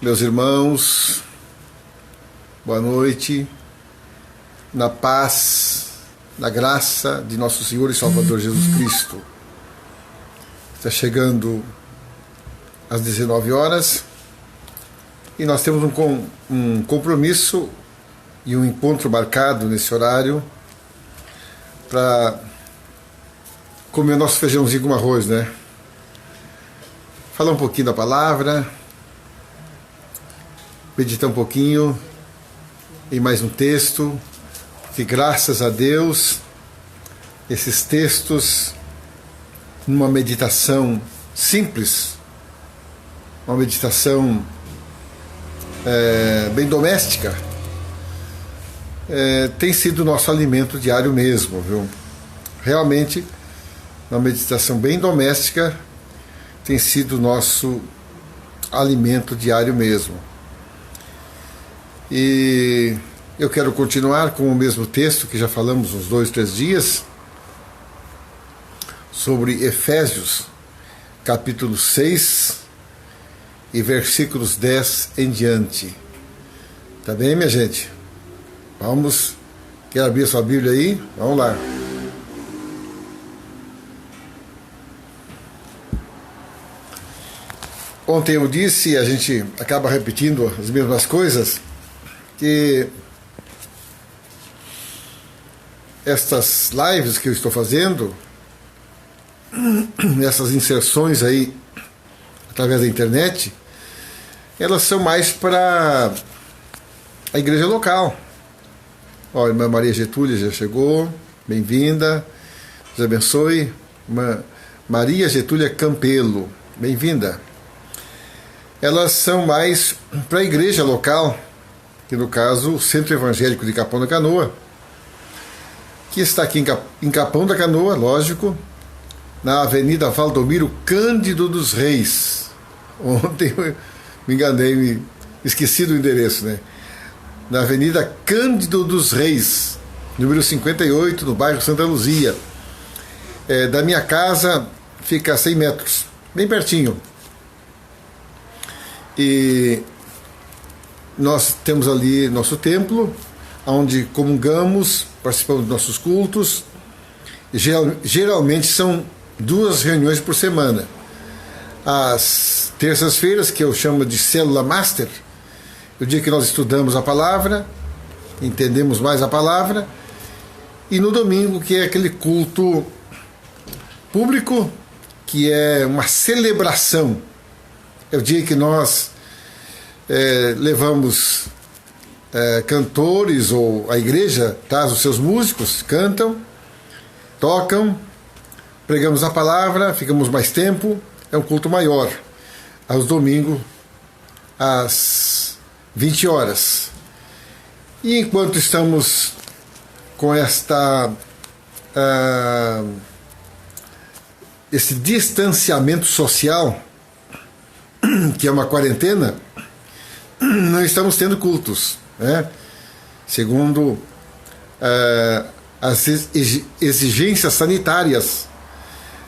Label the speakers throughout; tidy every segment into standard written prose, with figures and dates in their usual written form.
Speaker 1: Meus irmãos, boa noite, na paz, na graça de nosso Senhor e Salvador Jesus Cristo. Está chegando às 19 horas e nós temos um compromisso e um encontro marcado nesse horário para comer o nosso feijãozinho com arroz, né? Falar um pouquinho da palavra, meditar um pouquinho em mais um texto, que graças a Deus, esses textos, numa meditação simples, uma meditação bem doméstica, tem sido o nosso alimento diário mesmo, viu? Realmente, uma meditação bem doméstica tem sido o nosso alimento diário mesmo. E eu quero continuar com o mesmo texto que já falamos uns 2, 3 dias, sobre Efésios, capítulo 6 e versículos 10 em diante. Tá bem, minha gente? Vamos, quer abrir a sua Bíblia aí? Vamos lá. Ontem eu disse, a gente acaba repetindo as mesmas coisas, que estas lives que eu estou fazendo, essas inserções aí através da internet, elas são mais para a igreja local. Ó, a irmã Maria Getúlia já chegou, bem-vinda, Deus abençoe. Irmã Maria Getúlia Campelo, bem-vinda. Elas são mais para a igreja local, que no caso o Centro Evangélico de Capão da Canoa, que está aqui em Capão da Canoa, lógico, na Avenida Valdomiro Cândido dos Reis. Ontem eu me enganei, esqueci do endereço, né? Na Avenida Cândido dos Reis, número 58, no bairro Santa Luzia. Da minha casa fica a 100 metros, bem pertinho. E nós temos ali nosso templo, onde comungamos, participamos dos nossos cultos. Geralmente são 2 reuniões por semana. As terças-feiras, que eu chamo de Célula Master, o dia que nós estudamos a palavra, entendemos mais a palavra, e no domingo, que é aquele culto público, que é uma celebração. É o dia que nós levamos cantores, ou a igreja traz os seus músicos, cantam, tocam, pregamos a palavra, ficamos mais tempo, é um culto maior, aos domingos, às 20 horas. E enquanto estamos com esse distanciamento social, que é uma quarentena, não estamos tendo cultos, né? Segundo as exigências sanitárias,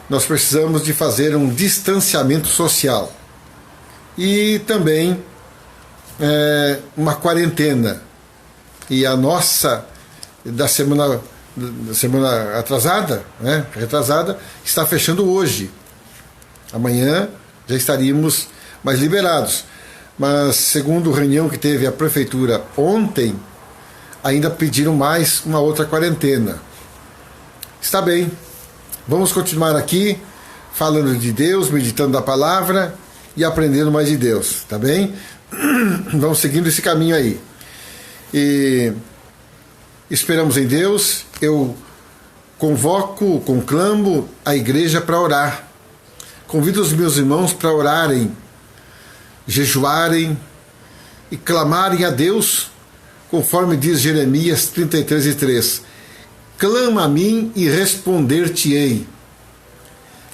Speaker 1: nós precisamos de fazer um distanciamento social e também uma quarentena. E a nossa da semana atrasada, né, retrasada, está fechando hoje. Amanhã já estaríamos mais liberados. Mas, segundo a reunião que teve a prefeitura ontem, ainda pediram mais uma outra quarentena. Está bem, vamos continuar aqui, falando de Deus, meditando a palavra e aprendendo mais de Deus, tá bem? Vamos seguindo esse caminho aí. E esperamos em Deus. Eu conclamo a igreja para orar. Convido os meus irmãos para orarem, jejuarem e clamarem a Deus, conforme diz Jeremias 33:3. Clama a mim e responder-te-ei,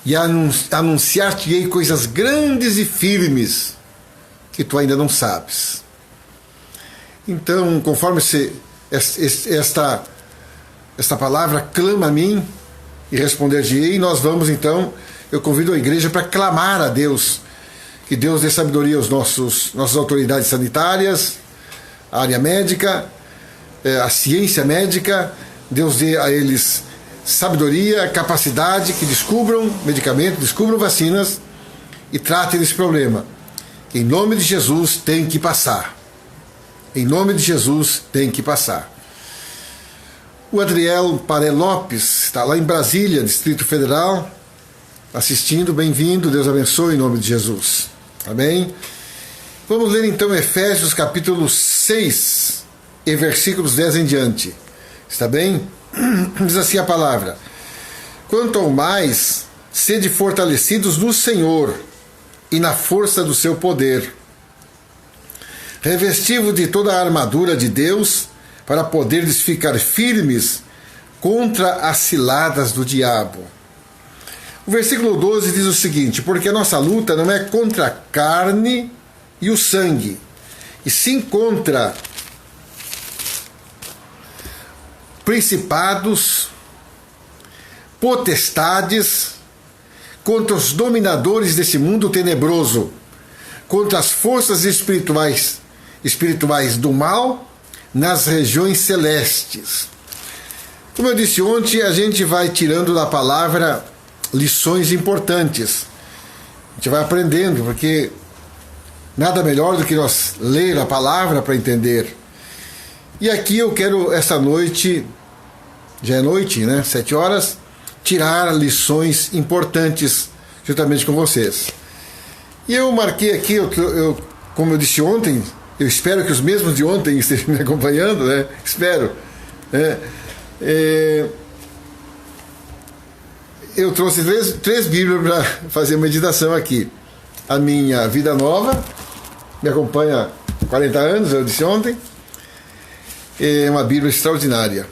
Speaker 1: e anunciar-te-ei coisas grandes e firmes que tu ainda não sabes. Então, conforme esta palavra, clama a mim e responder-te-ei, nós vamos então, eu convido a igreja para clamar a Deus, Que Deus dê sabedoria aos nossas autoridades sanitárias, a área médica, a ciência médica. Deus dê a eles sabedoria, capacidade, que descubram medicamentos, descubram vacinas e tratem desse problema. Em nome de Jesus tem que passar. Em nome de Jesus tem que passar. O Adriel Paré Lopes está lá em Brasília, Distrito Federal, assistindo. Bem-vindo, Deus abençoe em nome de Jesus. Amém? Vamos ler então Efésios capítulo 6 e versículos 10 em diante. Está bem? Diz assim a palavra: quanto ao mais, sede fortalecidos no Senhor e na força do seu poder, revestivo de toda a armadura de Deus, para poderes ficar firmes contra as ciladas do diabo. O versículo 12 diz o seguinte: porque a nossa luta não é contra a carne e o sangue, e sim contra principados, potestades, contra os dominadores desse mundo tenebroso, contra as forças espirituais do mal nas regiões celestes. Como eu disse ontem, a gente vai tirando da palavra lições importantes. A gente vai aprendendo, porque nada melhor do que nós ler a palavra para entender. E aqui eu quero, esta noite, já é noite, né? 7 horas, tirar lições importantes juntamente com vocês. E eu marquei aqui, como eu disse ontem, eu espero que os mesmos de ontem estejam me acompanhando, né? Espero. Eu trouxe três Bíblias para fazer meditação aqui. A minha Vida Nova, me acompanha há 40 anos, eu disse ontem. É uma Bíblia extraordinária.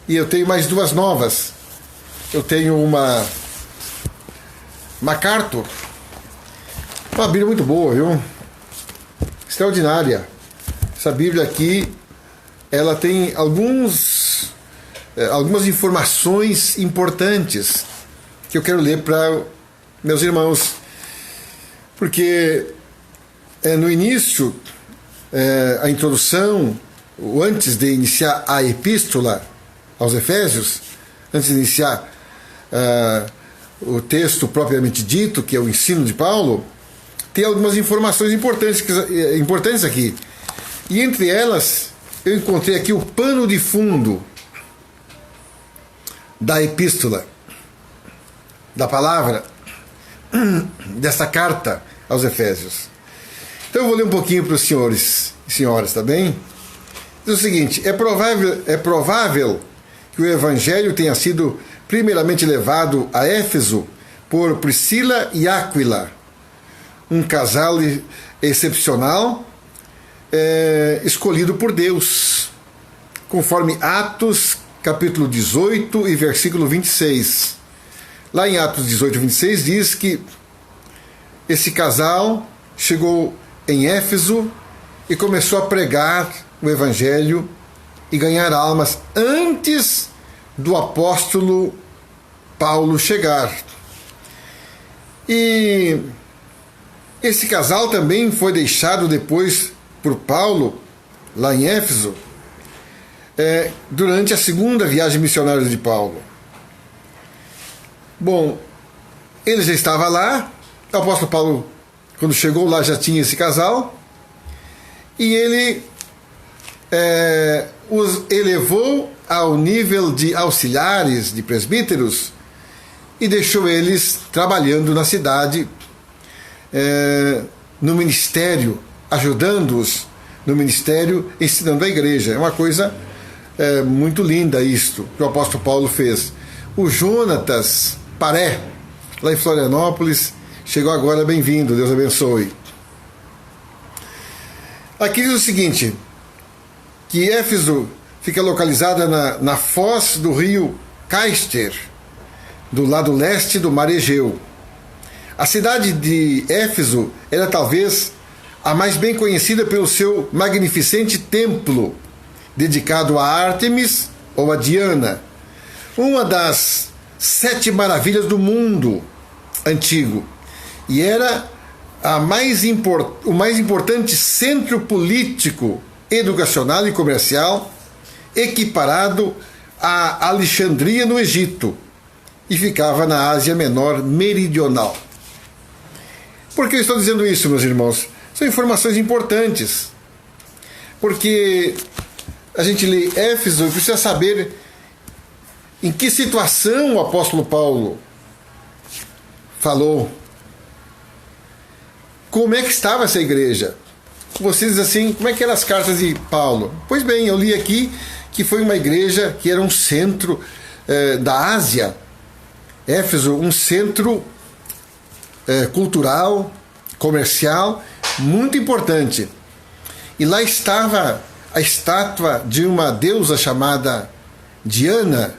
Speaker 1: E eu tenho mais 2 novas. Eu tenho uma MacArthur, uma Bíblia muito boa, viu? Extraordinária. Essa Bíblia aqui, ela tem algumas informações importantes que eu quero ler para meus irmãos. Porque no início, a introdução, antes de iniciar a epístola aos Efésios, antes de iniciar o texto propriamente dito, que é o ensino de Paulo, tem algumas informações importantes aqui. E entre elas, eu encontrei aqui o pano de fundo da epístola, da palavra, dessa carta aos Efésios. Então eu vou ler um pouquinho para os senhores e senhoras, tá bem? Diz o seguinte: é provável que o Evangelho tenha sido primeiramente levado a Éfeso por Priscila e Áquila, um casal excepcional, escolhido por Deus, conforme Atos capítulo 18 e versículo 26. Lá em Atos 18 e 26 diz que esse casal chegou em Éfeso e começou a pregar o Evangelho e ganhar almas antes do apóstolo Paulo chegar. E esse casal também foi deixado depois por Paulo, lá em Éfeso, durante a segunda viagem missionária de Paulo. Bom, ele já estava lá, o apóstolo Paulo, quando chegou lá, já tinha esse casal, e ele os elevou ao nível de auxiliares, de presbíteros, e deixou eles trabalhando na cidade, no ministério, ajudando-os no ministério, ensinando a igreja. É uma coisa muito linda isto que o apóstolo Paulo fez. O Jonatas Paré, lá em Florianópolis, chegou agora, bem-vindo, Deus abençoe. Aqui diz o seguinte, que Éfeso fica localizada na foz do rio Caister, do lado leste do mar Egeu. A cidade de Éfeso era talvez a mais bem conhecida pelo seu magnificente templo, dedicado a Ártemis ou a Diana, uma das 7 maravilhas do mundo antigo, e era o mais importante centro político, educacional e comercial, equiparado a Alexandria no Egito, e ficava na Ásia Menor meridional. Por que eu estou dizendo isso, meus irmãos? São informações importantes, porque a gente lê Éfeso e precisa saber em que situação o apóstolo Paulo falou. Como é que estava essa igreja? Você diz assim, como é que eram as cartas de Paulo? Pois bem, eu li aqui que foi uma igreja que era um centro da Ásia. Éfeso, um centro cultural, comercial, muito importante. E lá estava a estátua de uma deusa chamada Diana,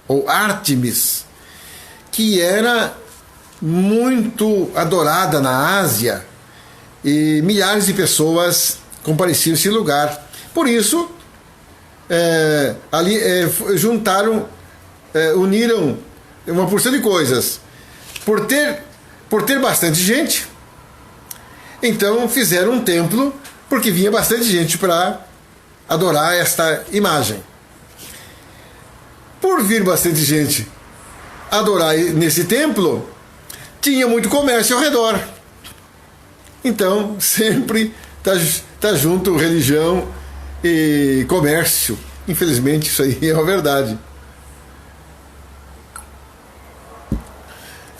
Speaker 1: ou Ártemis, que era muito adorada na Ásia, e milhares de pessoas compareciam a esse lugar. Por isso, ali uniram uma porção de coisas. Por ter bastante gente, então fizeram um templo, porque vinha bastante gente para adorar esta imagem. Por vir bastante gente adorar nesse templo, tinha muito comércio ao redor. Então, sempre tá junto religião e comércio. Infelizmente, isso aí é uma verdade.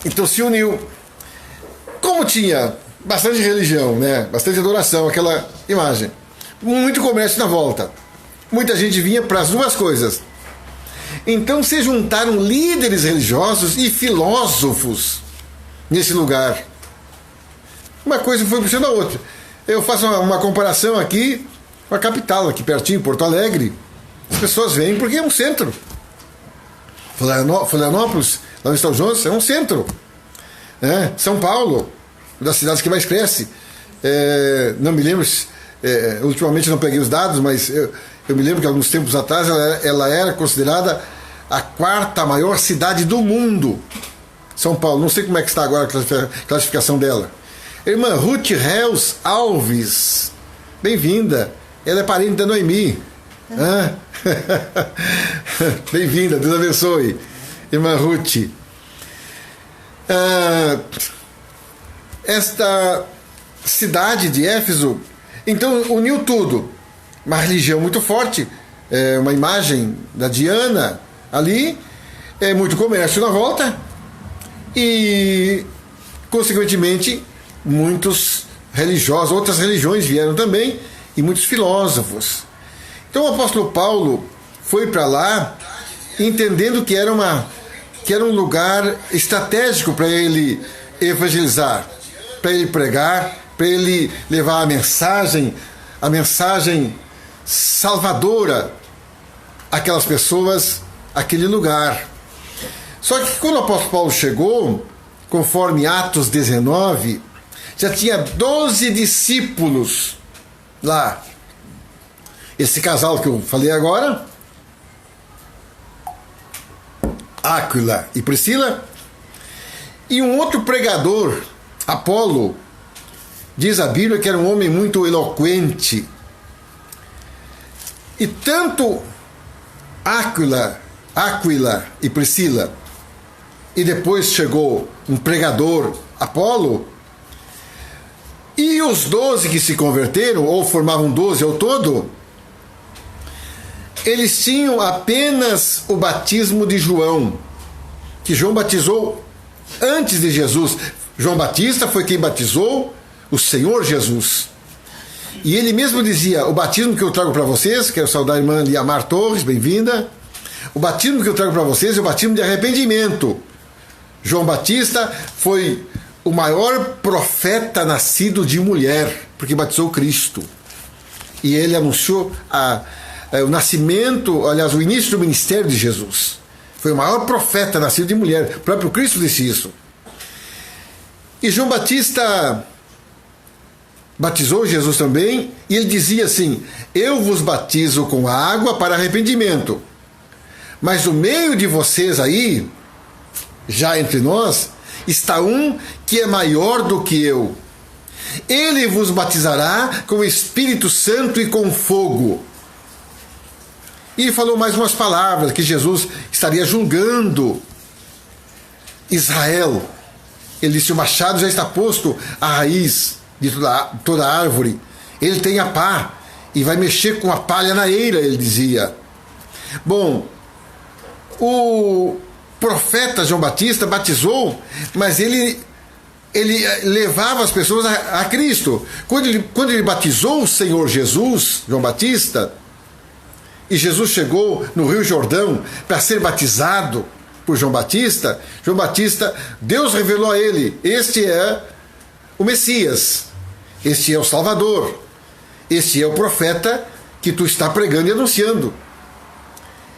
Speaker 1: Então se uniu. Como tinha bastante religião, né? Bastante adoração, aquela imagem. Muito comércio na volta. Muita gente vinha para as duas coisas. Então se juntaram líderes religiosos e filósofos nesse lugar. Uma coisa foi puxando a outra. Eu faço uma comparação aqui com a capital, aqui pertinho, Porto Alegre. As pessoas vêm porque é um centro. Florianópolis, lá no Estado Jones, é um centro. São Paulo, uma das cidades que mais cresce. Não me lembro, ultimamente não peguei os dados, mas eu me lembro que alguns tempos atrás ela era considerada a quarta maior cidade do mundo. São Paulo, não sei como é que está agora a classificação dela. Irmã Ruth Reus Alves, bem-vinda. Ela é parente da Noemi. Bem-vinda, Deus abençoe, irmã Ruth. Esta cidade de Éfeso, então, uniu tudo. Uma religião muito forte, uma imagem da Diana ali, muito comércio na volta e, consequentemente, muitos religiosos, outras religiões vieram também e muitos filósofos. Então o apóstolo Paulo foi para lá entendendo que era um lugar estratégico para ele evangelizar, para ele pregar, para ele levar a mensagem salvadora àquelas pessoas, àquele lugar. Só que quando o apóstolo Paulo chegou, conforme Atos 19, já tinha 12 discípulos lá. Esse casal que eu falei agora, Áquila e Priscila, e um outro pregador, Apolo, diz a Bíblia que era um homem muito eloquente. E tanto Áquila e Priscila, e depois chegou um pregador, Apolo, e os 12 que se converteram, ou formavam 12 ao todo, eles tinham apenas o batismo de João, que João batizou antes de Jesus. João Batista foi quem batizou o Senhor Jesus. E ele mesmo dizia: o batismo que eu trago para vocês, quero saudar a irmã Liamar Torres, bem-vinda. O batismo que eu trago para vocês é o batismo de arrependimento. João Batista foi o maior profeta nascido de mulher, porque batizou Cristo. E ele anunciou o nascimento, aliás, o início do ministério de Jesus. Foi o maior profeta nascido de mulher. O próprio Cristo disse isso. E João Batista batizou Jesus também, e ele dizia assim: eu vos batizo com água para arrependimento, mas no meio de vocês aí, já entre nós, está um que é maior do que eu, Ele vos batizará com o Espírito Santo e com fogo. E falou mais umas palavras, que Jesus estaria julgando Israel. Ele disse: o machado já está posto à raiz de toda árvore. Ele tem a pá e vai mexer com a palha na eira, ele dizia. Bom, o profeta João Batista batizou, mas ele levava as pessoas a Cristo. Quando ele batizou o Senhor Jesus, João Batista, e Jesus chegou no Rio Jordão para ser batizado por João Batista, Deus revelou a ele: este é o Messias, este é o Salvador, este é o profeta que tu está pregando e anunciando.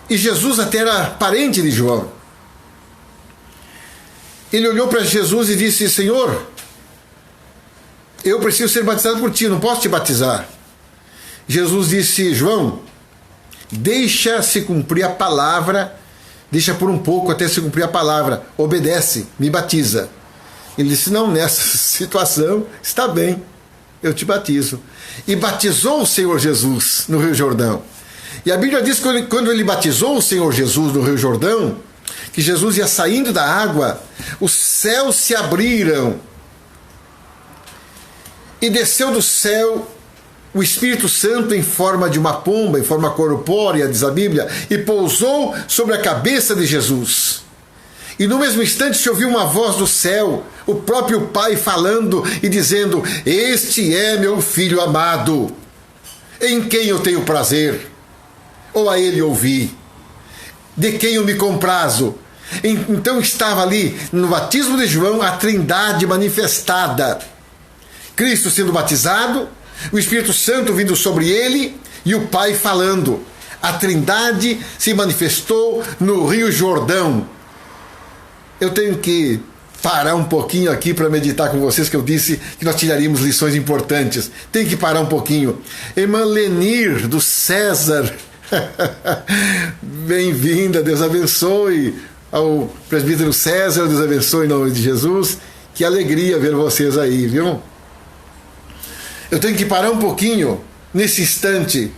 Speaker 1: E Jesus até era parente de João. Ele olhou para Jesus e disse: Senhor, eu preciso ser batizado por ti, não posso te batizar. Jesus disse: João, deixa se cumprir a palavra, deixa por um pouco até se cumprir a palavra, obedece, me batiza. Ele disse: não, nessa situação está bem, eu te batizo. E batizou o Senhor Jesus no Rio Jordão. E a Bíblia diz que quando ele batizou o Senhor Jesus no Rio Jordão, que Jesus ia saindo da água, os céus se abriram e desceu do céu o Espírito Santo em forma de uma pomba, em forma corpórea, diz a Bíblia, e pousou sobre a cabeça de Jesus. E no mesmo instante se ouviu uma voz do céu, o próprio Pai falando e dizendo: este é meu Filho amado, em quem eu tenho prazer, ou a ele ouvi, de quem eu me comprazo. Então estava ali, no batismo de João, a Trindade manifestada. Cristo sendo batizado, o Espírito Santo vindo sobre ele e o Pai falando. A Trindade se manifestou no Rio Jordão. Eu tenho que parar um pouquinho aqui para meditar com vocês, que eu disse que nós tiraríamos lições importantes. Tem que parar um pouquinho. Irmã Lenir, do César, bem-vinda, Deus abençoe. Ao presbítero César, Deus abençoe em nome de Jesus. Que alegria ver vocês aí, viu? Eu tenho que parar um pouquinho nesse instante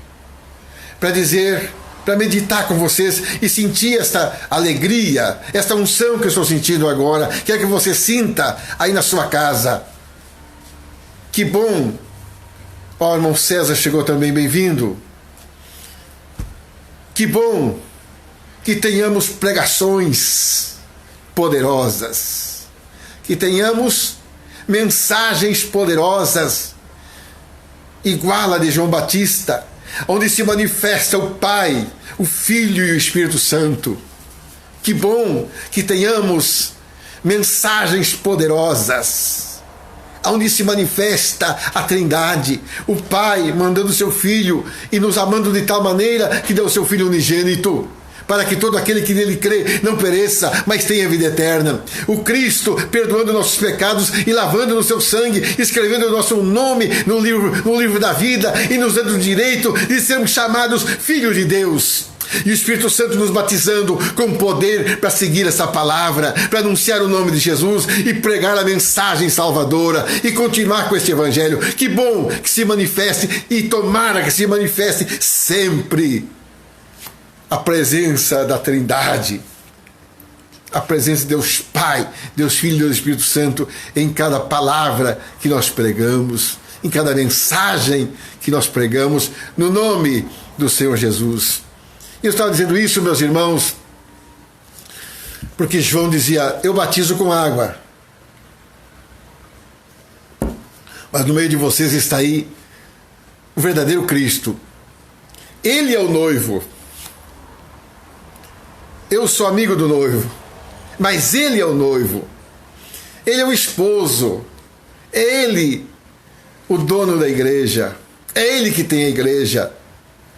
Speaker 1: para dizer, para meditar com vocês e sentir esta alegria, esta unção que eu estou sentindo agora. Quero que você sinta aí na sua casa. Que bom! Ó, o irmão César chegou também, bem-vindo. Que bom que tenhamos pregações poderosas, que tenhamos mensagens poderosas, igual a de João Batista, onde se manifesta o Pai, o Filho e o Espírito Santo. Que bom que tenhamos mensagens poderosas, onde se manifesta a Trindade, o Pai mandando o seu Filho e nos amando de tal maneira que deu o seu Filho unigênito, para que todo aquele que nele crê não pereça, mas tenha vida eterna. O Cristo perdoando nossos pecados e lavando no seu sangue, escrevendo o nosso nome no livro da vida e nos dando o direito de sermos chamados filhos de Deus. E o Espírito Santo nos batizando com poder para seguir essa palavra, para anunciar o nome de Jesus e pregar a mensagem salvadora e continuar com este evangelho. Que bom que se manifeste, e tomara que se manifeste sempre a presença da Trindade, a presença de Deus Pai, Deus Filho e Deus Espírito Santo em cada palavra que nós pregamos, em cada mensagem que nós pregamos, no nome do Senhor Jesus. Eu estava dizendo isso, meus irmãos, porque João dizia: eu batizo com água, mas no meio de vocês está aí o verdadeiro Cristo. Ele é o noivo. Eu sou amigo do noivo, mas ele é o noivo. Ele é o esposo. É ele o dono da igreja. É ele que tem a igreja,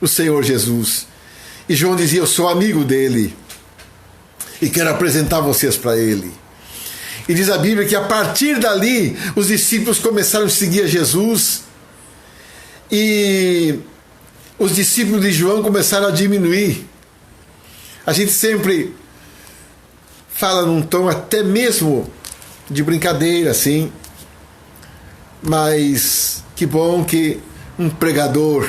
Speaker 1: o Senhor Jesus. E João dizia: eu sou amigo dele e quero apresentar vocês para ele. E diz a Bíblia que a partir dali os discípulos começaram a seguir a Jesus e os discípulos de João começaram a diminuir. A gente sempre fala num tom até mesmo de brincadeira, assim. Mas que bom que um pregador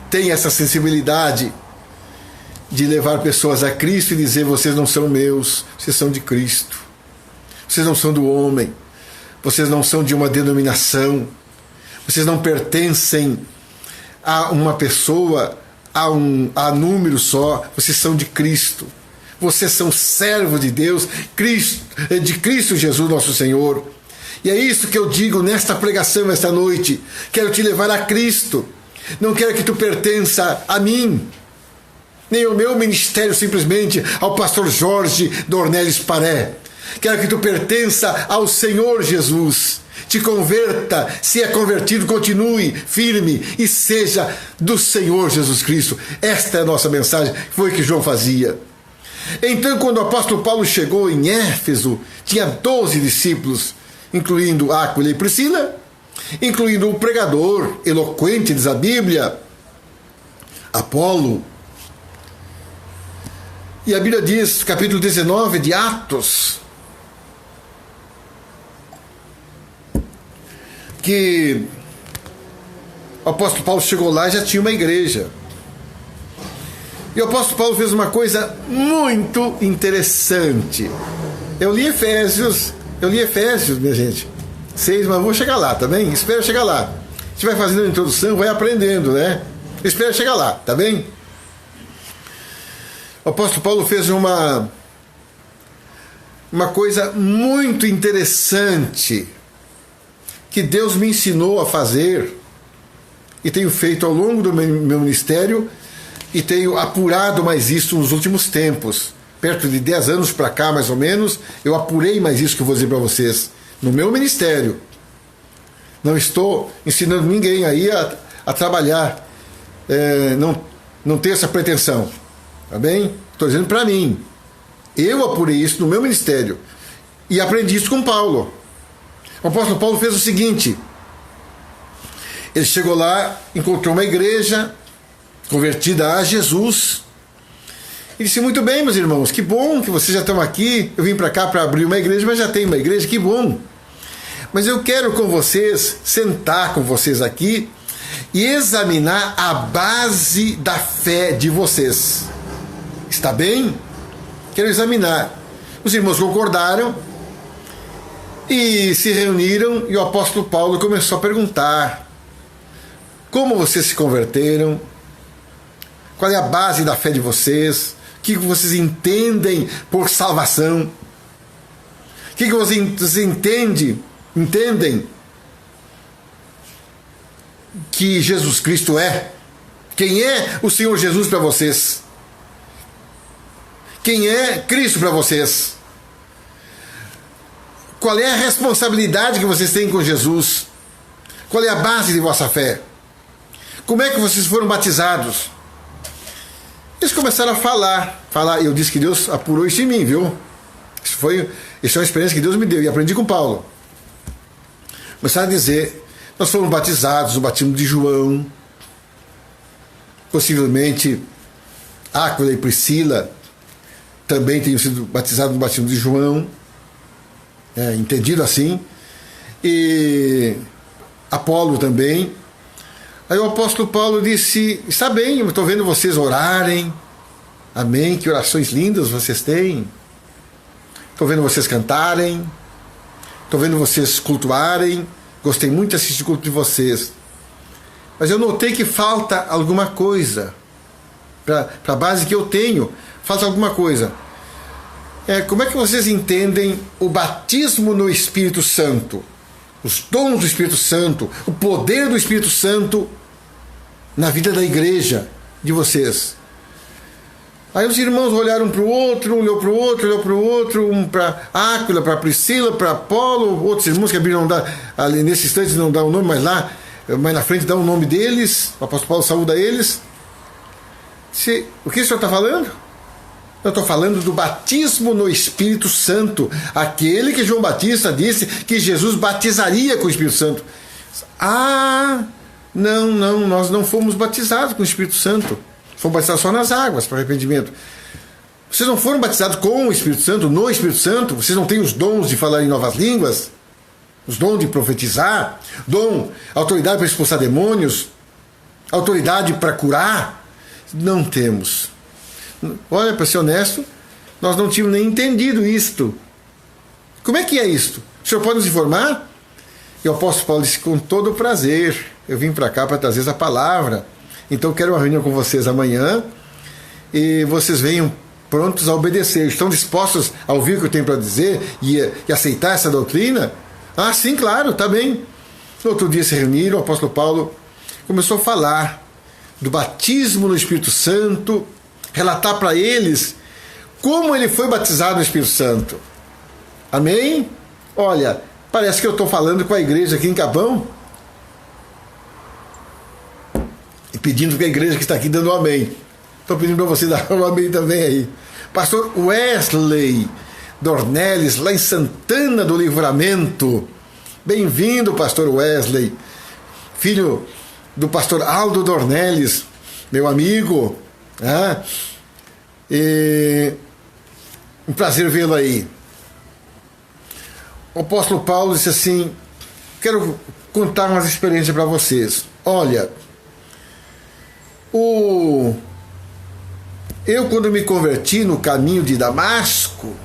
Speaker 1: tem essa sensibilidade de levar pessoas a Cristo e dizer: vocês não são meus, vocês são de Cristo. Vocês não são do homem, vocês não são de uma denominação, vocês não pertencem a uma pessoa, a número só, vocês são de Cristo. Vocês são servos de Deus, de Cristo Jesus nosso Senhor. E é isso que eu digo nesta pregação, esta noite. Quero te levar a Cristo. Não quero que tu pertença a mim, nem ao meu ministério simplesmente ao pastor Jorge Dornelles Paré. Quero que tu pertença ao Senhor Jesus. Te converta, se é convertido, continue firme e seja do Senhor Jesus Cristo. Esta é a nossa mensagem, foi o que João fazia. Então, quando o apóstolo Paulo chegou em Éfeso, tinha 12 discípulos, incluindo Áquila e Priscila, incluindo o pregador eloquente, diz a Bíblia, Apolo. E a Bíblia diz, capítulo 19 de Atos, que o apóstolo Paulo chegou lá e já tinha uma igreja. E o apóstolo Paulo fez uma coisa muito interessante. Eu li Efésios, minha gente, 6, mas vou chegar lá, tá bem? Espera chegar lá. A gente vai fazendo a introdução, vai aprendendo, né? Espera chegar lá, tá bem? O apóstolo Paulo fez uma coisa muito interessante que Deus me ensinou a fazer e tenho feito ao longo do meu ministério e tenho apurado mais isso nos últimos tempos. Perto de 10 anos para cá, mais ou menos, eu apurei mais isso que eu vou dizer para vocês no meu ministério. Não estou ensinando ninguém aí a trabalhar, não ter essa pretensão, tá bem? Estou dizendo para mim. Eu apurei isso no meu ministério e aprendi isso com Paulo. O apóstolo Paulo fez o seguinte: ele chegou lá, encontrou uma igreja convertida a Jesus e disse: muito bem, meus irmãos, que bom que vocês já estão aqui. Eu vim para cá para abrir uma igreja, mas já tem uma igreja, que bom. Mas eu quero com vocês, sentar com vocês aqui e examinar a base da fé de vocês. Está bem? Quero examinar. Os irmãos concordaram e se reuniram, e o apóstolo Paulo começou a perguntar: como vocês se converteram? Qual é a base da fé de vocês? O que vocês entendem por salvação? O que vocês entendem que Jesus Cristo é? Quem é o Senhor Jesus para vocês? Quem é Cristo para vocês? Qual é a responsabilidade que vocês têm com Jesus? Qual é a base de vossa fé? Como é que vocês foram batizados? Eles começaram a falar. Eu disse que Deus apurou isso em mim, viu? Isso é uma experiência que Deus me deu e aprendi com Paulo. Começaram a dizer: nós fomos batizados no batismo de João. Possivelmente Áquila e Priscila também tenham sido batizados no batismo de João. Entendido assim. E Apolo também. Aí o apóstolo Paulo disse: está bem, eu estou vendo vocês orarem. Amém, que orações lindas vocês têm. Estou vendo vocês cantarem. Estou vendo vocês cultuarem. Gostei muito de assistir o culto de vocês. Mas eu notei que falta alguma coisa. Para a base que eu tenho, falta alguma coisa. Como é que vocês entendem o batismo no Espírito Santo? Os dons do Espírito Santo, o poder do Espírito Santo na vida da igreja de vocês. Aí os irmãos olharam para o outro, um olhou para o outro, um para Áquila, para Priscila, para Apolo, outros irmãos que a Bíblia não dá, ali nesse instante não dá o nome, mas lá, mais na frente dá o nome deles, o apóstolo Paulo saúda eles. O que o senhor está falando? Eu estou falando do batismo no Espírito Santo, aquele que João Batista disse que Jesus batizaria com o Espírito Santo. Não, nós não fomos batizados com o Espírito Santo. Fomos batizados só nas águas para arrependimento. Vocês não foram batizados com o Espírito Santo, no Espírito Santo? Vocês não têm os dons de falar em novas línguas? os dons de profetizar, autoridade para expulsar demônios, autoridade para curar? Não temos. Olha, para ser honesto, nós não tínhamos nem entendido isto. Como é que é isto? O senhor pode nos informar? E o apóstolo Paulo disse, com todo prazer, eu vim para cá para trazer essa palavra. Então quero uma reunião com vocês amanhã e vocês venham prontos a obedecer. Estão dispostos a ouvir o que eu tenho para dizer e aceitar essa doutrina? Ah, sim, claro, está bem. No outro dia se reuniram, o apóstolo Paulo começou a falar do batismo no Espírito Santo, relatar para eles como ele foi batizado no Espírito Santo. Amém? Olha, parece que eu estou falando com a igreja aqui em Capão e pedindo para a igreja que está aqui dando um amém. Estou pedindo para você dar um amém também aí. Pastor Wesley Dornelles, lá em Santana do Livramento. Bem-vindo, pastor Wesley, filho do pastor Aldo Dornelles, meu amigo. Um prazer vê-lo aí. O apóstolo Paulo disse assim, quero contar umas experiências para vocês. Olha, eu quando me converti no caminho de Damasco,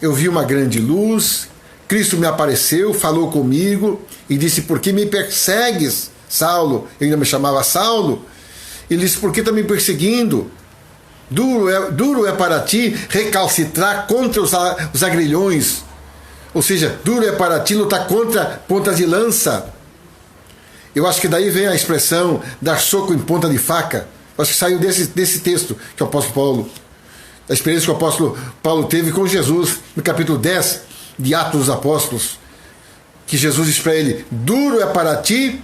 Speaker 1: eu vi uma grande luz, Cristo me apareceu, falou comigo e disse, por que me persegues, Saulo? Eu ainda me chamava Saulo. Ele disse, por que está me perseguindo? Duro é para ti recalcitrar contra os agrilhões. Ou seja, duro é para ti lutar contra pontas de lança. Eu acho que daí vem a expressão dar soco em ponta de faca. Eu acho que saiu desse texto que o apóstolo Paulo, a experiência que o apóstolo Paulo teve com Jesus, no capítulo 10 de Atos dos Apóstolos, que Jesus diz para ele, duro é para ti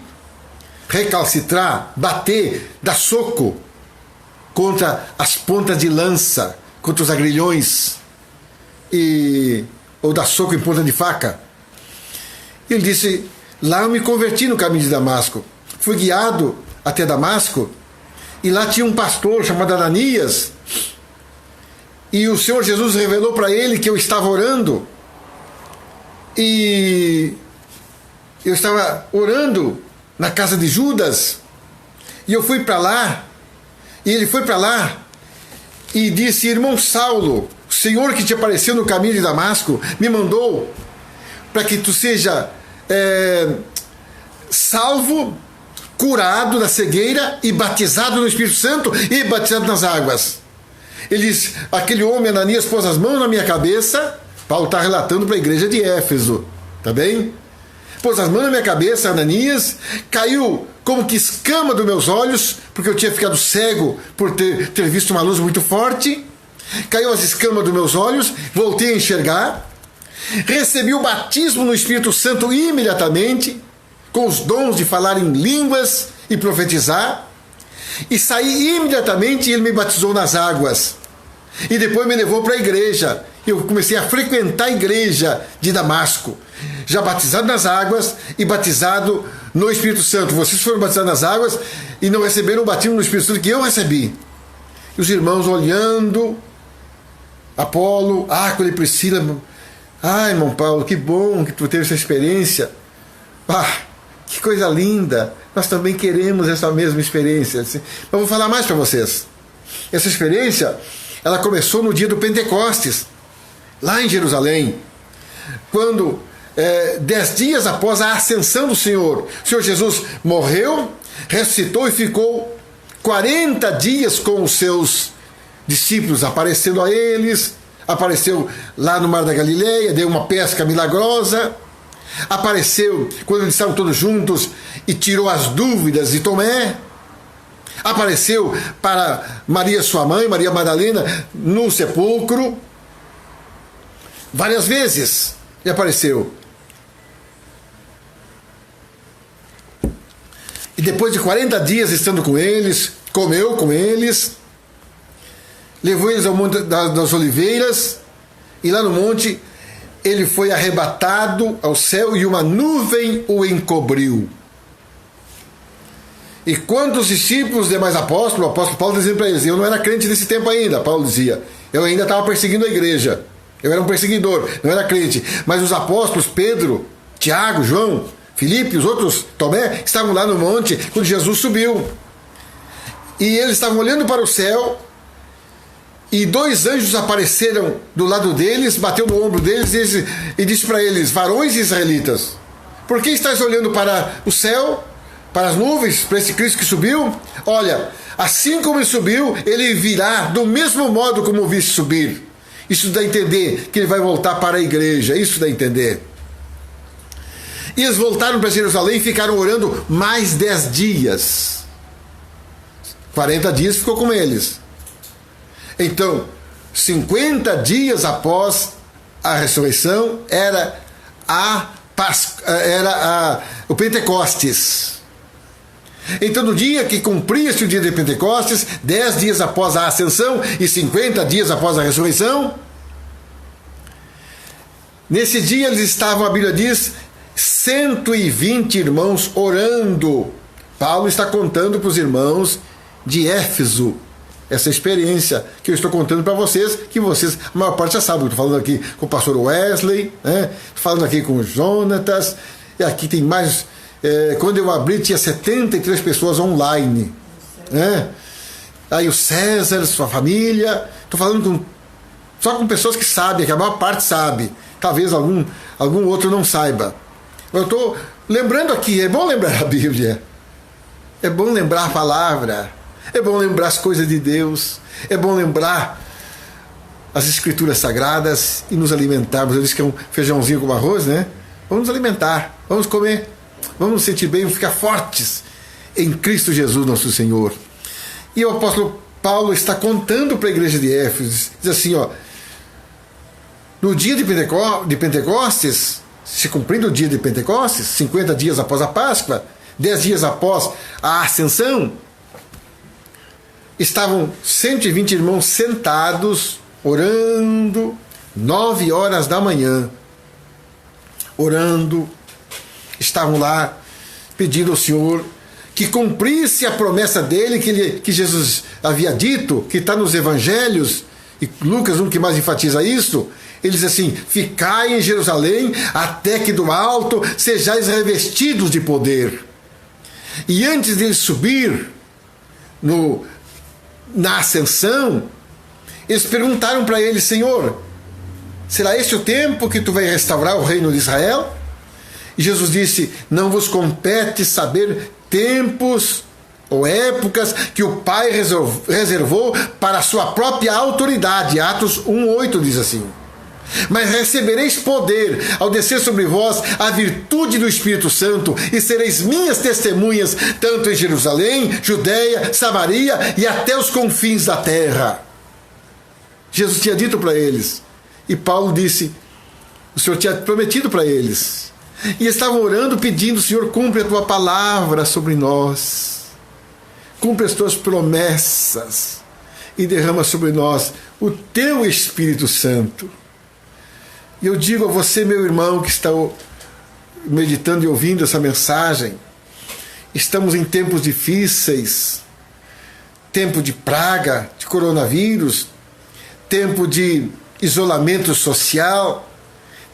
Speaker 1: recalcitrar, bater, dar soco contra as pontas de lança, contra os agrilhões, ou dar soco em ponta de faca. Ele disse, lá eu me converti no caminho de Damasco, fui guiado até Damasco, e lá tinha um pastor chamado Ananias, e o Senhor Jesus revelou para ele que eu estava orando, e eu estava orando na casa de Judas, e eu fui para lá, e ele foi para lá, e disse, irmão Saulo, o Senhor que te apareceu no caminho de Damasco, me mandou para que tu seja salvo, curado da cegueira e batizado no Espírito Santo e batizado nas águas. Ele diz, aquele homem Ananias pôs as mãos na minha cabeça. Paulo está relatando para a igreja de Éfeso, tá bem? Pôs as mãos na minha cabeça, Ananias, caiu como que escama dos meus olhos, porque eu tinha ficado cego por ter visto uma luz muito forte. Caiu as escamas dos meus olhos, voltei a enxergar, recebi o batismo no Espírito Santo imediatamente, com os dons de falar em línguas e profetizar, e saí imediatamente e ele me batizou nas águas. E depois me levou para a igreja. Eu comecei a frequentar a igreja de Damasco, já batizado nas águas e batizado no Espírito Santo. Vocês foram batizados nas águas e não receberam o batismo no Espírito Santo que eu recebi. E os irmãos olhando, Apolo, Áquila e Priscila, irmão Paulo, que bom que tu teve essa experiência. Que coisa linda, nós também queremos essa mesma experiência. Mas vou falar mais para vocês. Essa experiência, ela começou no dia do Pentecostes, lá em Jerusalém, quando 10 dias após a ascensão do Senhor, o Senhor Jesus morreu, ressuscitou e ficou 40 dias com os seus discípulos, aparecendo a eles, apareceu lá no Mar da Galileia, deu uma pesca milagrosa, apareceu quando eles estavam todos juntos e tirou as dúvidas de Tomé, apareceu para Maria sua mãe, Maria Madalena, no sepulcro, várias vezes ele apareceu. E depois de 40 dias estando com eles, comeu com eles, levou eles ao Monte das Oliveiras, e lá no monte ele foi arrebatado ao céu e uma nuvem o encobriu. E quando os discípulos, os demais apóstolos, o apóstolo Paulo dizia para eles, eu não era crente nesse tempo ainda, Paulo dizia, eu ainda estava perseguindo a igreja, eu era um perseguidor, não era crente, mas os apóstolos, Pedro, Tiago, João, Filipe, os outros, Tomé, estavam lá no monte quando Jesus subiu. E eles estavam olhando para o céu, e 2 anjos apareceram do lado deles, bateu no ombro deles e disse para eles: varões israelitas, por que estáis olhando para o céu, para as nuvens, para esse Cristo que subiu? Olha, assim como ele subiu, ele virá do mesmo modo como o viste subir. Isso dá a entender que ele vai voltar para a igreja, isso dá a entender. E eles voltaram para Jerusalém e ficaram orando mais 10 dias. 40 dias ficou com eles. Então, 50 dias após a ressurreição, era o Pentecostes. Então, no dia que cumpria-se o dia de Pentecostes, 10 dias após a ascensão e 50 dias após a ressurreição, nesse dia eles estavam, a Bíblia diz, 120 irmãos orando. Paulo está contando para os irmãos de Éfeso essa experiência que eu estou contando para vocês, que vocês, a maior parte já sabe. Estou falando aqui com o pastor Wesley, né? Estou falando aqui com o Jonatas, e aqui tem mais. Quando eu abri, tinha 73 pessoas online, né? Aí o César, sua família. Estou falando só com pessoas que sabem, que a maior parte sabe. Talvez algum outro não saiba. Eu estou lembrando aqui, é bom lembrar a Bíblia, é bom lembrar a palavra, é bom lembrar as coisas de Deus, é bom lembrar as Escrituras Sagradas e nos alimentarmos. Eu disse que é um feijãozinho com arroz, né? Vamos nos alimentar, vamos comer, vamos nos sentir bem, vamos ficar fortes em Cristo Jesus, nosso Senhor. E o apóstolo Paulo está contando para a igreja de Éfeso, diz assim, ó, no dia de Pentecostes, se cumprindo o dia de Pentecostes, 50 dias após a Páscoa, 10 dias após a ascensão, estavam 120 irmãos sentados, orando, 9 horas da manhã, orando, estavam lá pedindo ao Senhor que cumprisse a promessa dele, que Jesus havia dito, que está nos evangelhos, e Lucas, que mais enfatiza isso. Ele diz assim: ficai em Jerusalém até que do alto sejais revestidos de poder. E antes de ele subir na ascensão, eles perguntaram para ele: Senhor, será este o tempo que tu vai restaurar o reino de Israel? E Jesus disse: não vos compete saber tempos ou épocas que o Pai reservou para a sua própria autoridade. Atos 1:8 diz assim: mas recebereis poder ao descer sobre vós a virtude do Espírito Santo, e sereis minhas testemunhas, tanto em Jerusalém, Judeia, Samaria e até os confins da terra. Jesus tinha dito para eles, e Paulo disse, o Senhor tinha prometido para eles, e estavam orando, pedindo: Senhor, cumpre a tua palavra sobre nós, cumpre as tuas promessas e derrama sobre nós o teu Espírito Santo. E eu digo a você, meu irmão, que está meditando e ouvindo essa mensagem, estamos em tempos difíceis, tempo de praga, de coronavírus, tempo de isolamento social,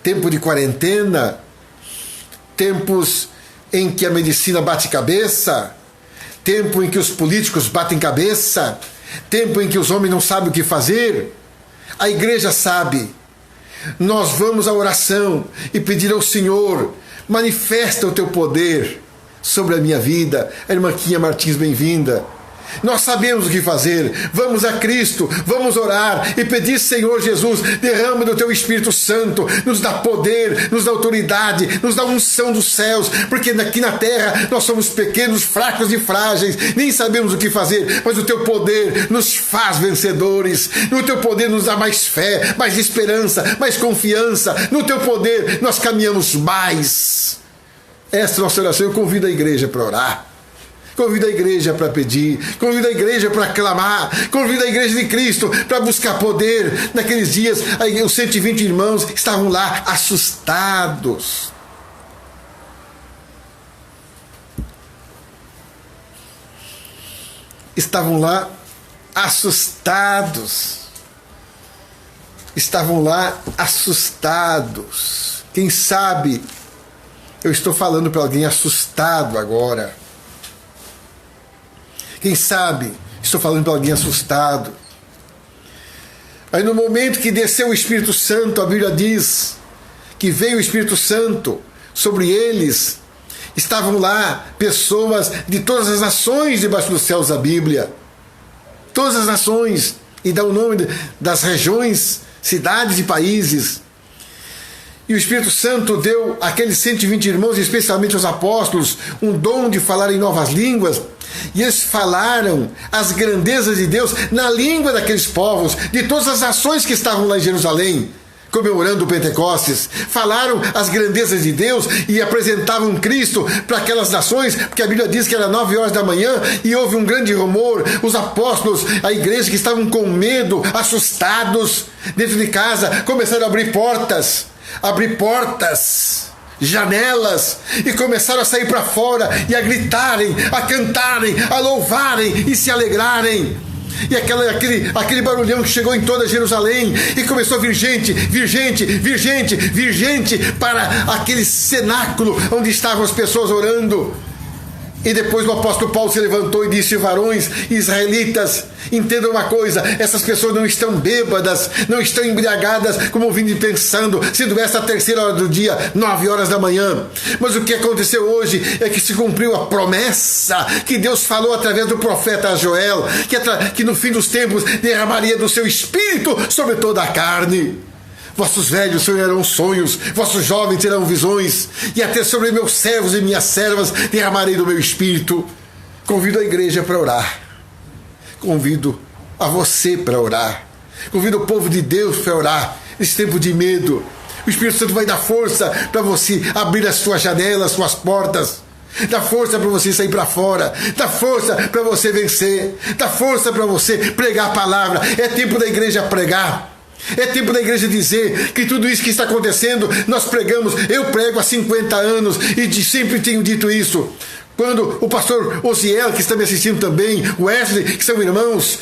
Speaker 1: tempo de quarentena, tempos em que a medicina bate cabeça, tempo em que os políticos batem cabeça, tempo em que os homens não sabem o que fazer. A igreja sabe. Nós vamos à oração e pedir ao Senhor: manifesta o teu poder sobre a minha vida. A irmã Quinha Martins, bem-vinda. Nós sabemos o que fazer. Vamos a Cristo, vamos orar e pedir: Senhor Jesus, derrama do teu Espírito Santo, nos dá poder, nos dá autoridade, nos dá unção dos céus, porque aqui na terra nós somos pequenos, fracos e frágeis, nem sabemos o que fazer, mas o teu poder nos faz vencedores. No teu poder nos dá mais fé, mais esperança, mais confiança. No teu poder nós caminhamos mais. Esta é a nossa oração. Eu convido a igreja para orar, convido a igreja para pedir, convido a igreja para clamar, convido a igreja de Cristo para buscar poder. Naqueles dias, os 120 irmãos estavam lá assustados. Estavam lá assustados. Estavam lá assustados. Quem sabe eu estou falando para alguém assustado agora. Quem sabe estou falando para alguém assustado. Aí no momento que desceu o Espírito Santo, a Bíblia diz que veio o Espírito Santo sobre eles. Estavam lá pessoas de todas as nações debaixo dos céus da Bíblia. Todas as nações. E dá o nome das regiões, cidades e países. E o Espírito Santo deu àqueles 120 irmãos, especialmente aos apóstolos, um dom de falar em novas línguas. E eles falaram as grandezas de Deus na língua daqueles povos, de todas as nações que estavam lá em Jerusalém, comemorando o Pentecostes. Falaram as grandezas de Deus e apresentavam Cristo para aquelas nações, porque a Bíblia diz que era 9 horas da manhã e houve um grande rumor. Os apóstolos, a igreja, que estavam com medo, assustados, dentro de casa, começaram a abrir portas, janelas, e começaram a sair para fora e a gritarem, a cantarem, a louvarem e se alegrarem. E aquele barulhão que chegou em toda Jerusalém e começou a vir gente para aquele cenáculo onde estavam as pessoas orando. E depois o apóstolo Paulo se levantou e disse: varões israelitas, entendam uma coisa, essas pessoas não estão bêbadas, não estão embriagadas, como vim pensando, sendo esta a 3ª hora do dia, 9 horas da manhã. Mas o que aconteceu hoje é que se cumpriu a promessa que Deus falou através do profeta Joel, que no fim dos tempos derramaria do seu espírito sobre toda a carne. Vossos velhos sonharão sonhos, vossos jovens terão visões, e até sobre meus servos e minhas servas derramarei do meu espírito. Convido a igreja para orar. Convido a você para orar. Convido o povo de Deus para orar nesse tempo de medo. O Espírito Santo vai dar força para você abrir as suas janelas, as suas portas. Dá força para você sair para fora. Dá força para você vencer. Dá força para você pregar a palavra. É tempo da igreja pregar. É tempo da igreja dizer que tudo isso que está acontecendo, nós pregamos. Eu prego há 50 anos e sempre tenho dito isso. Quando o pastor Osiel, que está me assistindo também, o Wesley, que são irmãos,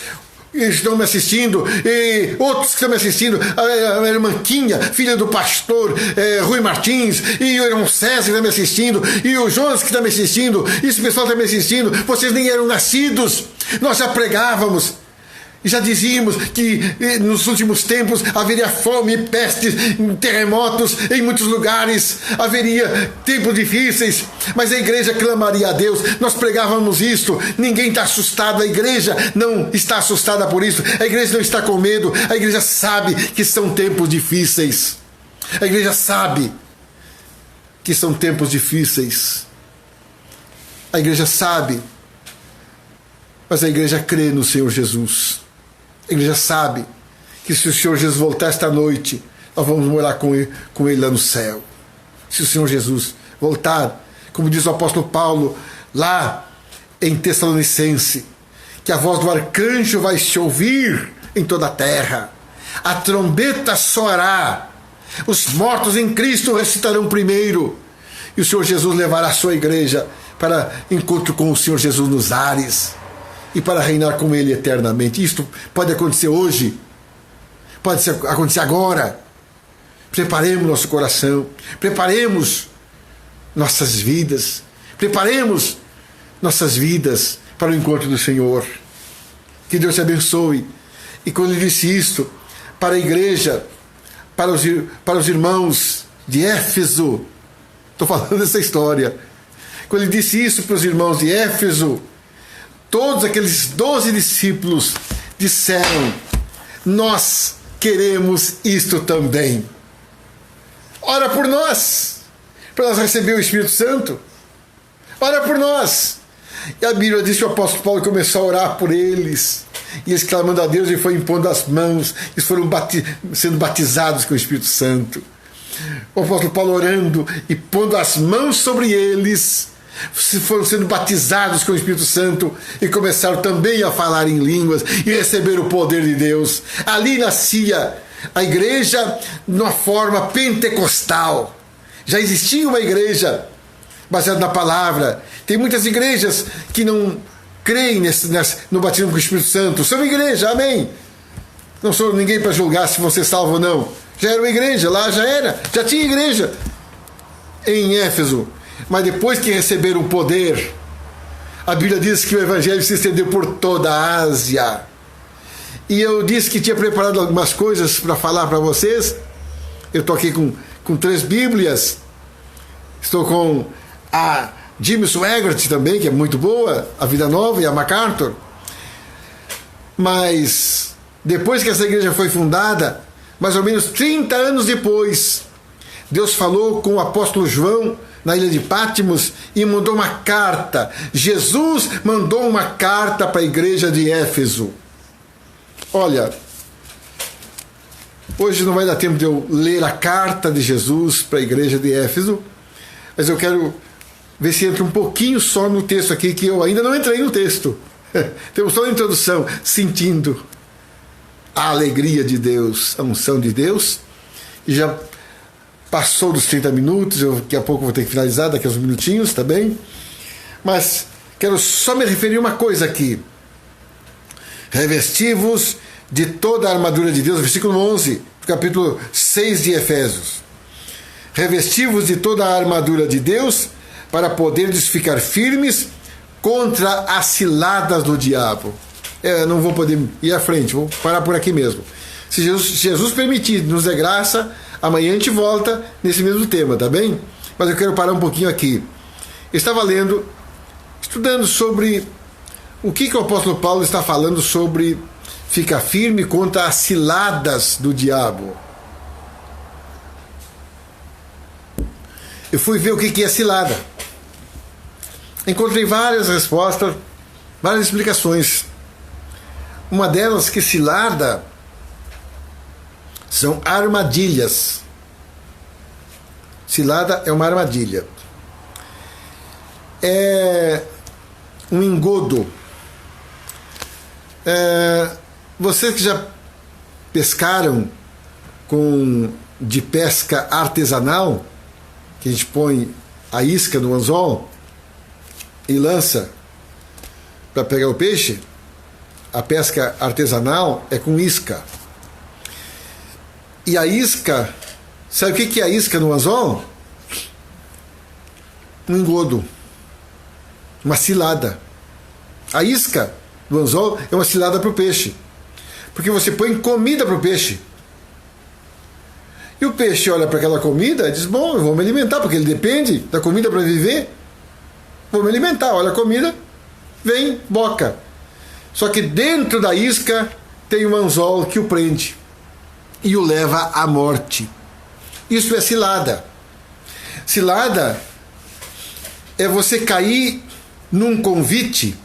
Speaker 1: estão me assistindo, e outros que estão me assistindo, a irmã Quinha, filha do pastor Rui Martins, e o irmão César que está me assistindo, e o Jonas que está me assistindo, e esse pessoal está me assistindo. Vocês nem eram nascidos, nós já pregávamos. E já dizíamos que nos últimos tempos haveria fome, pestes, terremotos em muitos lugares, haveria tempos difíceis, mas a igreja clamaria a Deus. Nós pregávamos isto. Ninguém está assustado, a igreja não está assustada por isso, a igreja não está com medo, a igreja sabe que são tempos difíceis. A igreja sabe que são tempos difíceis. A igreja sabe, mas a igreja crê no Senhor Jesus. A igreja sabe que se o Senhor Jesus voltar esta noite, nós vamos morar com ele lá no céu. Se o Senhor Jesus voltar, como diz o apóstolo Paulo lá em Tessalonicense, que a voz do arcanjo vai se ouvir em toda a terra, a trombeta soará, os mortos em Cristo ressuscitarão primeiro, e o Senhor Jesus levará a sua igreja para encontro com o Senhor Jesus nos ares, e para reinar com Ele eternamente. Isto pode acontecer hoje, pode acontecer agora. Preparemos nosso coração, preparemos nossas vidas, preparemos nossas vidas para o encontro do Senhor. Que Deus te abençoe. E quando ele disse isto para a igreja, para os irmãos de Éfeso, estou falando dessa história, quando ele disse isso para os irmãos de Éfeso, todos aqueles 12 discípulos disseram: nós queremos isto também. Ora por nós, para nós receber o Espírito Santo. Ora por nós. E a Bíblia diz que o apóstolo Paulo começou a orar por eles, e eles clamando a Deus, e foi impondo as mãos, eles foram sendo batizados com o Espírito Santo. O apóstolo Paulo orando e pondo as mãos sobre eles, foram sendo batizados com o Espírito Santo e começaram também a falar em línguas e receber o poder de Deus. Ali nascia a igreja numa forma pentecostal. Já existia uma igreja baseada na palavra. Tem muitas igrejas que não creem no batismo com o Espírito Santo. São igreja, amém. Não sou ninguém para julgar se você é salvo ou não. Já era uma igreja, lá já era, já tinha igreja. em Éfeso, mas depois que receberam o poder, a Bíblia diz que o evangelho se estendeu por toda a Ásia. E eu disse que tinha preparado algumas coisas para falar para vocês. Eu estou aqui com 3 Bíblias. Estou com a Jimmy Swaggart também, que é muito boa, a Vida Nova e a MacArthur. Mas depois que essa igreja foi fundada, mais ou menos 30 anos depois, Deus falou com o apóstolo João na ilha de Patmos e mandou uma carta. Jesus mandou uma carta para a igreja de Éfeso. Olha, hoje não vai dar tempo de eu ler a carta de Jesus para a igreja de Éfeso, mas eu quero ver se entra um pouquinho só no texto aqui, que eu ainda não entrei no texto. Temos só a introdução, sentindo a alegria de Deus, a unção de Deus, e já passou dos 30 minutos, eu daqui a pouco vou ter que finalizar, daqui a uns minutinhos, tá bem? Mas quero só me referir a uma coisa aqui. Revesti-vos de toda a armadura de Deus, versículo 11, capítulo 6 de Efésios. Revesti-vos de toda a armadura de Deus, para poderdes ficar firmes contra as ciladas do diabo. Não vou poder ir à frente, vou parar por aqui mesmo. Se Jesus permitir, nos dê graça, amanhã a gente volta nesse mesmo tema, tá bem? Mas eu quero parar um pouquinho aqui. Eu estava lendo, estudando sobre o que o apóstolo Paulo está falando sobre ficar firme contra as ciladas do diabo. Eu fui ver o que é cilada. Encontrei várias respostas, várias explicações. Uma delas, que cilada são armadilhas. Cilada é uma armadilha. É um engodo. Vocês que já pescaram de pesca artesanal, que a gente põe a isca no anzol e lança para pegar o peixe, a pesca artesanal é com isca. E a isca, sabe o que é a isca no anzol? Um engodo, uma cilada. A isca do anzol é uma cilada para o peixe, porque você põe comida para o peixe. E o peixe olha para aquela comida e diz: bom, eu vou me alimentar, porque ele depende da comida para viver. Vou me alimentar, olha a comida, vem, boca. Só que dentro da isca tem um anzol que o prende e o leva à morte. Isso é cilada. Cilada é você cair num convite,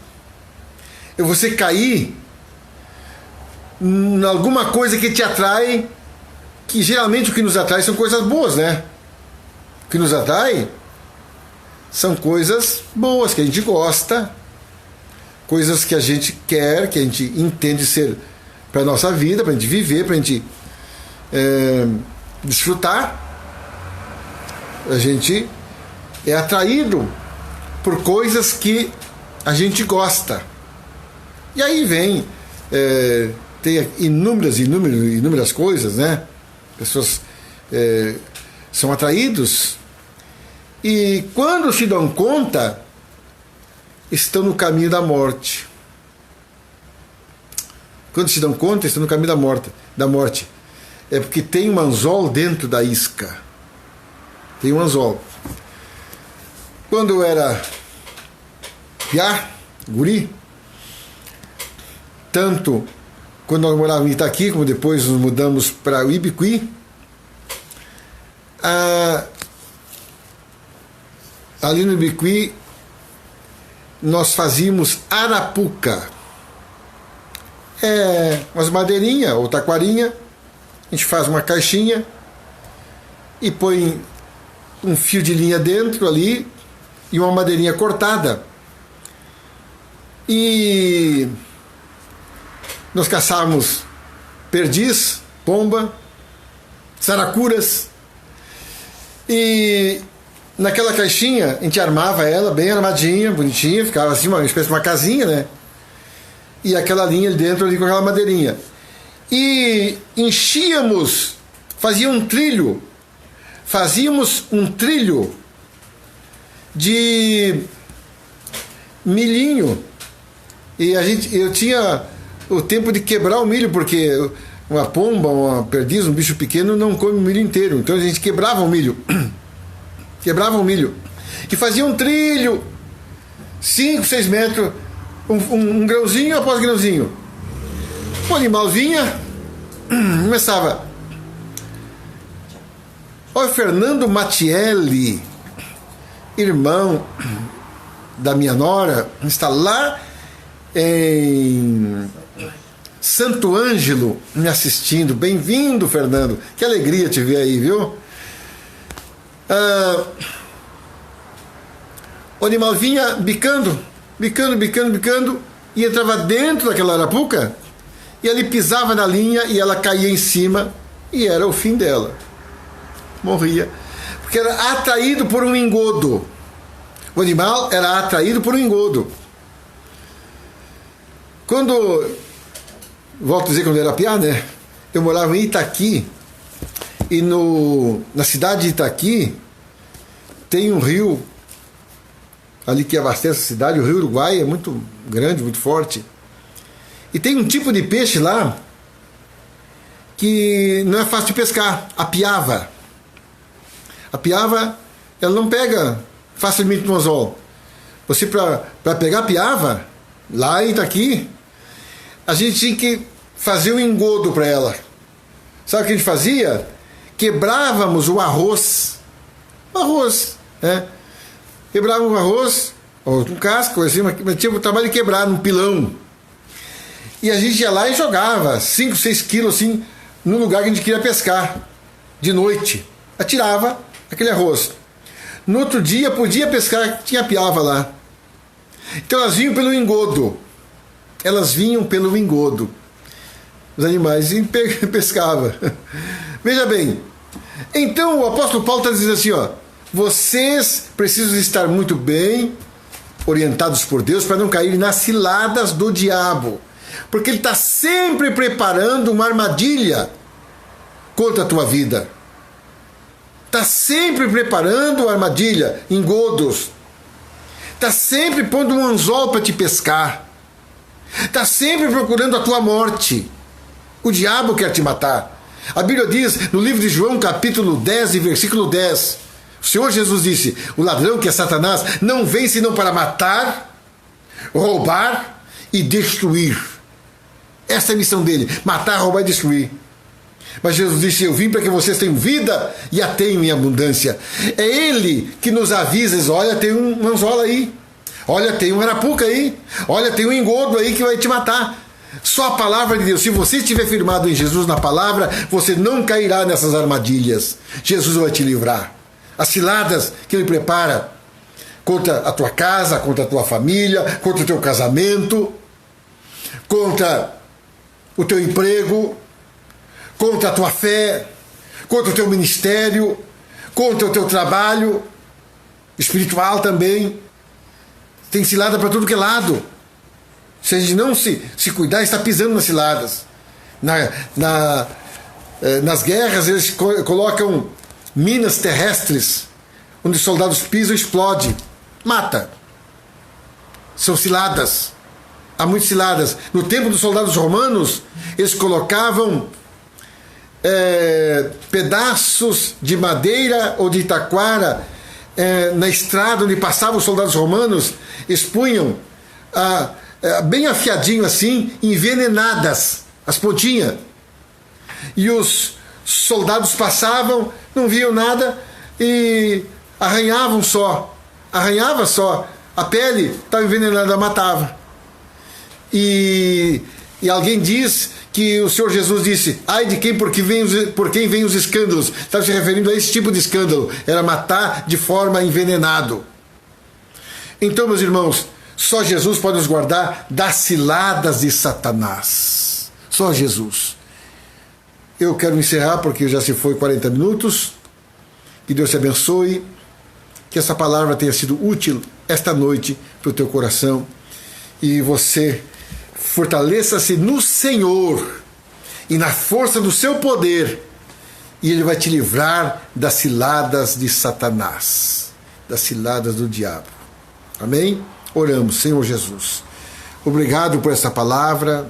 Speaker 1: é você cair em alguma coisa que te atrai, que geralmente o que nos atrai são coisas boas, né? O que nos atrai são coisas boas, que a gente gosta, coisas que a gente quer, que a gente entende ser para a nossa vida, para a gente viver, para a gente desfrutar. A gente é atraído por coisas que a gente gosta. E aí vem, tem inúmeras coisas, né? Pessoas são atraídos e quando se dão conta, estão no caminho da morte. Quando se dão conta, estão no caminho da morte. É porque tem um anzol dentro da isca. Tem um anzol. Quando eu era guri, tanto quando nós morávamos em Itaqui, como depois nos mudamos para o Ibiqui, ali no Ibiqui nós fazíamos arapuca. Umas madeirinhas ou taquarinha, a gente faz uma caixinha e põe um fio de linha dentro ali e uma madeirinha cortada. E nós caçávamos perdiz, pomba, saracuras, e naquela caixinha a gente armava ela bem armadinha, bonitinha, ficava assim uma espécie de uma casinha, né? E aquela linha ali dentro ali com aquela madeirinha. E enchíamos, fazíamos um trilho de milhinho. E eu tinha o tempo de quebrar o milho, porque uma pomba, uma perdiz, um bicho pequeno não come o milho inteiro. Então a gente quebrava o milho. Quebrava o milho. E fazia um trilho, 5, 6 metros, um grãozinho após grãozinho. O animal vinha, começava. Olha, Fernando Matielli, irmão da minha nora, está lá em Santo Ângelo me assistindo. Bem-vindo, Fernando. Que alegria te ver aí, viu? O animal vinha bicando, e entrava dentro daquela arapuca, e ele pisava na linha e ela caía em cima, e era o fim dela. Morria. Porque era atraído por um engodo. O animal era atraído por um engodo. Volto a dizer, quando eu era piá, né? Eu morava em Itaqui, e na cidade de Itaqui tem um rio ali que abastece a cidade, o Rio Uruguai, é muito grande, muito forte. E tem um tipo de peixe lá que não é fácil de pescar, a piava. A piava, ela não pega facilmente no anzol. Você, para pegar a piava, lá em Itaqui, a gente tinha que fazer um engodo para ela. Sabe o que a gente fazia? Quebrávamos o arroz. O arroz, né? Quebrávamos o arroz, ou com casca, assim, mas tinha o trabalho de quebrar num pilão. E a gente ia lá e jogava 5, 6 quilos assim, no lugar que a gente queria pescar, de noite. Atirava aquele arroz. No outro dia podia pescar, tinha piava lá. Então elas vinham pelo engodo. Elas vinham pelo engodo. Os animais e pescava. Veja bem. Então o apóstolo Paulo está dizendo assim, ó, vocês precisam estar muito bem orientados por Deus para não cair nas ciladas do diabo. Porque ele está sempre preparando uma armadilha contra a tua vida. Está sempre preparando uma armadilha, engodos. Está sempre pondo um anzol para te pescar. Está sempre procurando a tua morte. O diabo quer te matar. A Bíblia diz no livro de João, capítulo 10 e versículo 10, o Senhor Jesus disse, o ladrão, que é Satanás, não vem senão para matar, roubar e destruir. Essa é a missão dele, matar, roubar e destruir. Mas Jesus disse, eu vim para que vocês tenham vida e a tenham em abundância. É Ele que nos avisa, diz, olha, tem um anzol aí, olha, tem um arapuca aí, olha, tem um engodo aí que vai te matar. Só a palavra de Deus, se você estiver firmado em Jesus na palavra, você não cairá nessas armadilhas. Jesus vai te livrar. As ciladas que Ele prepara contra a tua casa, contra a tua família, contra o teu casamento, contra o teu emprego, contra a tua fé, contra o teu ministério, contra o teu trabalho espiritual também. Tem cilada para tudo que é lado. Se a gente não se cuidar, está pisando nas ciladas. Nas guerras, eles colocam minas terrestres, onde os soldados pisam e explode. Mata. São ciladas. Há muitas ciladas. No tempo dos soldados romanos, eles colocavam pedaços de madeira ou de taquara na estrada onde passavam os soldados romanos, expunham bem afiadinho assim, envenenadas as pontinhas, e os soldados passavam, não viam nada e arranhava só, a pele estava envenenada, matava. E alguém diz que o Senhor Jesus disse, ai de quem por quem vem os escândalos. Estava se referindo a esse tipo de escândalo, era matar de forma envenenado. Então, meus irmãos, só Jesus pode nos guardar das ciladas de Satanás. Só Jesus. Eu quero encerrar porque já se foi 40 minutos. Que Deus te abençoe. Que essa palavra tenha sido útil esta noite para o teu coração. E você fortaleça-se no Senhor e na força do seu poder. E Ele vai te livrar das ciladas de Satanás. das ciladas do diabo. Amém? Oramos, Senhor Jesus. Obrigado por essa palavra,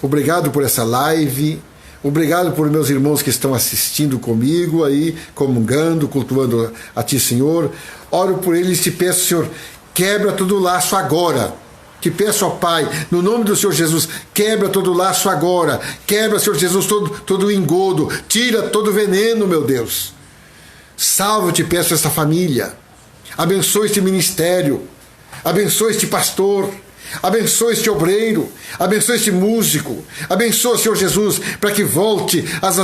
Speaker 1: obrigado por essa live, obrigado por meus irmãos que estão assistindo comigo aí, comungando, cultuando a Ti, Senhor. Oro por eles e te peço, Senhor, quebra todo laço agora. Te peço, ó Pai, no nome do Senhor Jesus, quebra todo laço agora. Quebra, Senhor Jesus, todo engodo. Tira todo veneno, meu Deus. Salva, eu te peço, essa família. Abençoa este ministério. Abençoa este pastor. Abençoa este obreiro, abençoa este músico, abençoa, Senhor Jesus, para que volte às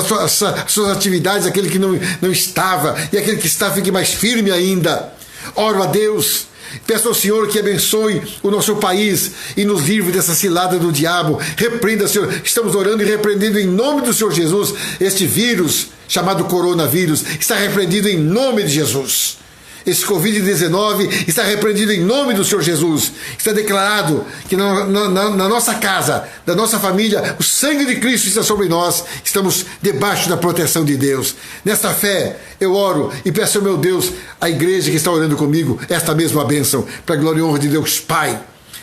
Speaker 1: suas atividades, aquele que não estava, e aquele que está fique mais firme ainda. Oro a Deus, peço ao Senhor que abençoe o nosso país e nos livre dessa cilada do diabo. Repreenda, Senhor, estamos orando e repreendendo em nome do Senhor Jesus este vírus chamado coronavírus, está repreendido em nome de Jesus. Esse Covid-19 está repreendido em nome do Senhor Jesus. Está declarado que na nossa casa, da nossa família, o sangue de Cristo está sobre nós. Estamos debaixo da proteção de Deus. Nesta fé, eu oro e peço ao meu Deus, a igreja que está orando comigo, esta mesma bênção, para a glória e honra de Deus Pai,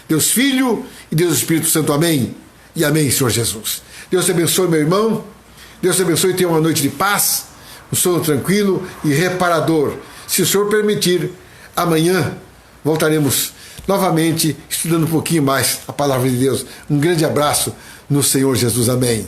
Speaker 1: Deus Filho e Deus Espírito Santo. Amém. E amém, Senhor Jesus. Deus te abençoe, meu irmão. Deus te abençoe e tenha uma noite de paz, um sono tranquilo e reparador. Se o Senhor permitir, amanhã voltaremos novamente estudando um pouquinho mais a palavra de Deus. Um grande abraço no Senhor Jesus. Amém.